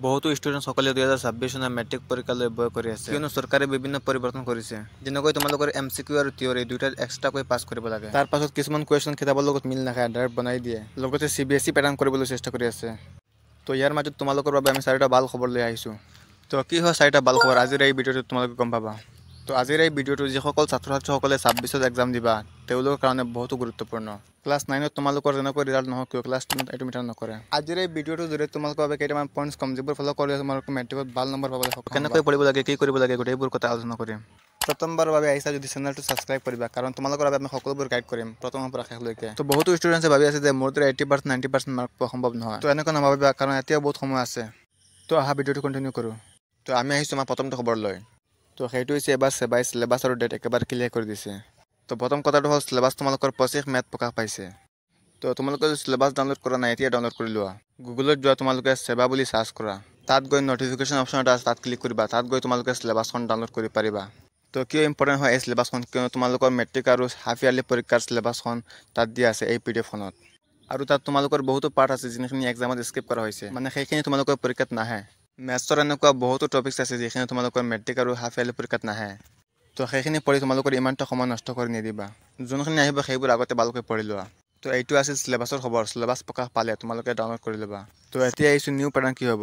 বহুতো ষ্টুডেণ্ট সকলে 2026 চনৰ মেট্ৰিক পৰীক্ষালৈ বয় কৰি আছে কিয়নো চৰকাৰে বিভিন্ন পৰিৱৰ্তন কৰিছে যেনেকৈ তোমালোকৰ MCQ আৰু থিয়ৰী দুটাত এক্সট্ৰাকৈ পাছ কৰিব লাগে তাৰ পাছত কিছুমান কুৱেশ্যন কিতাপৰ লগত মিল নাখায় ডাইৰেক্ট বনাই দিয়ে লগতে CBSE পেটাৰ্ণ কৰিবলৈ চেষ্টা কৰি আছে তো ইয়াৰ মাজত তোমালোকৰ বাবে আমি চাৰিটা ভাল খবৰ লৈ আহিছোঁ তো কি হয় চাৰিটা ভাল খবৰ আজিৰ এই ভিডিঅ'টোত তোমালোকে গম পাবা তো আজিৰ এই ভিডিঅ'টো যিসকল ছাত্ৰ ছাত্ৰীসকলে 26ত এক্সাম দিবা তেওঁলোকৰ কাৰণে বহুতো গুৰুত্বপূৰ্ণ ক্লাছ 9ত তোমালোকৰ যেনেকৈ ৰিজাল্ট নহওক কিয় ক্লাছ 10ত এইটো মেটাৰ নকৰে আজিৰ এই ভিডিঅ'টোৰ জৰিয়তে তোমালোকৰ বাবে কেইটামান পইণ্টছ কম যিবোৰ ফ'ল' কৰিলে তোমালোকে মেট্ৰিকত ভাল নম্বৰ পাবলৈ সক্ষম কেনেকৈ পঢ়িব লাগে কি কৰিব লাগে গোটেইবোৰ কথা আলোচনা কৰিম প্ৰথমবাৰৰ বাবে আহিছা যদি চেনেলটো ছাবস্ক্ৰাইব কৰিবা কাৰণ তোমালোকৰ বাবে আমি সকলোবোৰ গাইড কৰিম প্ৰথমৰ পৰা শেষলৈকে তো বহুতো ষ্টুডেণ্টছে ভাবি আছে যে মোৰ দৰে 80% 90% মাৰ্ক পোৱা সম্ভৱ নহয় তো এনেকুৱা নাভাবিবা কাৰণ এতিয়াও বহুত সময় আছে তো অহা ভিডিঅ'টো কণ্টিনিউ কৰোঁ তো আমি আহিছোঁ আমাৰ প্ৰথমটো খবৰ লৈ তো সেইটো হৈছে এবাৰ চেবাই চিলেবাছ আৰু ডেট একেবাৰে ক্লিয়াৰ কৰি দিছে তো প্ৰথম কথাটো হ'ল চিলেবাছ তোমালোকৰ 25 মে'ত প্ৰকাশ পাইছে তো তোমালোকে যদি চিলেবাছ ডাউনলোড কৰা নাই এতিয়া ডাউনলোড কৰি লোৱা গুগলত যোৱা তোমালোকে সেৱা বুলি সাৰ্চ কৰা তাত গৈ নটিফিকেশ্যন অপশ্যন এটা আছে তাত ক্লিক কৰিবা তাত গৈ তোমালোকে চিলেবাছখন ডাউনলোড কৰিব পাৰিবা তো কিয় ইম্পৰ্টেণ্ট হয় এই চিলেবাছখন কিয়নো তোমালোকৰ মেট্ৰিক আৰু হাফ ইয়াৰলি পৰীক্ষাৰ চিলেবাছখন তাত দিয়া আছে এই PDF-খনত আৰু তাত তোমালোকৰ বহুতো পাৰ্ট আছে যিখিনি এক্সামত স্কিপ কৰা হৈছে মানে সেইখিনি তোমালোকৰ পৰীক্ষাত নাহে মেথছৰ এনেকুৱা বহুতো টপিকছ আছে যিখিনি তোমালোকৰ মেট্ৰিক আৰু হাফ ইয়াৰলি পৰীক্ষাত নাহে তো সেইখিনি পঢ়ি তোমালোকৰ ইমানটা সময় নষ্ট কৰি নিদিবা যোনখিনি আহিব সেইবোৰ আগতে ভালকৈ পঢ়ি লোৱা তো এইটো আছিল চিলেবাছৰ খবৰ চিলেবাছ প্ৰকাশ পালে তোমালোকে ডাউনলোড কৰি ল'বা তো এতিয়া আহিছোঁ নিউ পেটাৰ্ণ কি হ'ব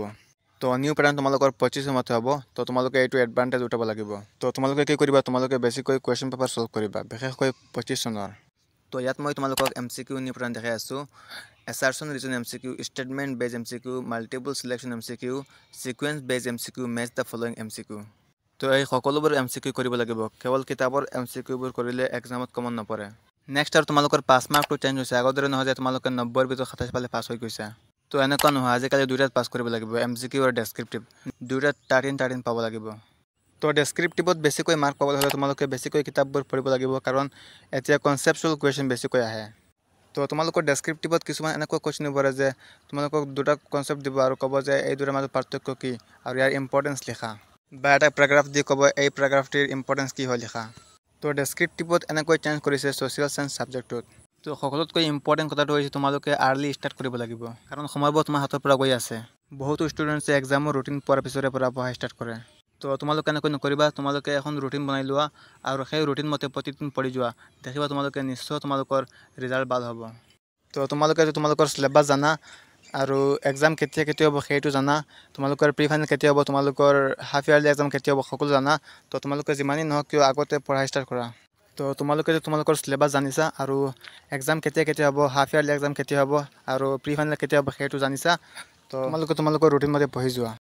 তো নিউ পেটাৰ্ণ তোমালোকৰ 25 মতে হ'ব তো তোমালোকে এইটো এডভান্টেজ উঠাব লাগিব তো তোমালোকে কি কৰিবা তোমালোকে বেছিকৈ কুৱেশ্যন পেপাৰ সলভ কৰিবা বিশেষকৈ 25 চনৰ তো ইয়াত মই তোমালোকক MCQ নিউ পেটাৰ্ণ দেখাই আছোঁ এছাৰচন ৰিজন MCQ ষ্টেটমেণ্ট বেজ MCQ মাল্টিপল চিলেকশ্যন MCQ সিকুৱেন্স বেজ MCQ match the following MCQ তো এই সকলোবোৰ MCQ কৰিব লাগিব কেৱল কিতাপৰ MCQবোৰ কৰিলে এক্সামত কমন নপৰে নেক্সট আৰু তোমালোকৰ 5 মাৰ্কটো চেঞ্জ হৈছে আগৰ দৰে নহয় যে তোমালোকে 90ৰ ভিতৰত 27 পালে পাছ হৈ গৈছা তো এনেকুৱা নহয় আজিকালি দুটাত পাছ কৰিব লাগিব MCQ আৰু ডেছক্ৰিপটিভ দুটাত 13 পাব লাগিব তো ডেছক্ৰিপটিভত বেছিকৈ মাৰ্ক পাবলৈ হ'লে তোমালোকে বেছিকৈ কিতাপবোৰ পঢ়িব লাগিব কাৰণ এতিয়া কনচেপচুৱেল কুৱেশ্যন বেছিকৈ আহে তো তোমালোকৰ ডেছক্ৰিপটিভত কিছুমান এনেকুৱা কুৱেশ্যন পৰে যে তোমালোকক দুটা কনচেপ্ট দিব আৰু ক'ব যে এই দুটাৰ মাজত পাৰ্থক্য কি আৰু ইয়াৰ ইম্পৰ্টেঞ্চ লিখা বা এটা পেৰাগ্ৰাফ দি ক'ব এই পেৰাগ্ৰাফটিৰ ইম্পৰ্টেঞ্চ কি হয় লিখা তো ডেছক্ৰিপটিভত এনেকৈ চেঞ্জ কৰিছে ছ'চিয়েল চায়েন্স ছাবজেক্টটোত তো সকলোতকৈ ইম্পৰ্টেণ্ট কথাটো হৈছে তোমালোকে আৰ্লি ষ্টাৰ্ট কৰিব লাগিব কাৰণ সময়বোৰ তোমাৰ হাতৰ পৰা গৈ আছে বহুতো ষ্টুডেণ্টছে এক্সামৰ ৰুটিন পোৱাৰ পিছৰে পৰা পঢ়া ষ্টাৰ্ট কৰে তো তোমালোকে এনেকৈ নকৰিবা তোমালোকে এখন ৰুটিন বনাই লোৱা আৰু সেই ৰুটিন মতে প্ৰতিদিন পঢ়ি যোৱা দেখিবা তোমালোকে নিশ্চয় তোমালোকৰ ৰিজাল্ট ভাল হ'ব তো তোমালোকে তোমালোকৰ চিলেবাছ জানা আৰু এক্সাম কেতিয়া হ'ব সেইটো জানা তোমালোকৰ প্ৰি ফাইনেল কেতিয়া হ'ব তোমালোকৰ হাফ ইয়াৰলি এক্সাম কেতিয়া হ'ব সকলো জানা তো তোমালোকে যিমানেই নহওক কিয় আগতে পঢ়া ষ্টাৰ্ট কৰা তো তোমালোকে তোমালোকৰ চিলেবাছ জানিছা আৰু এক্সাম কেতিয়া হ'ব হাফ ইয়াৰলি এক্সাম কেতিয়া হ'ব আৰু প্ৰি ফাইনেল কেতিয়া হ'ব সেইটো জানিছা তো তোমালোকে তোমালোকৰ ৰুটিন মতে পঢ়ি যোৱা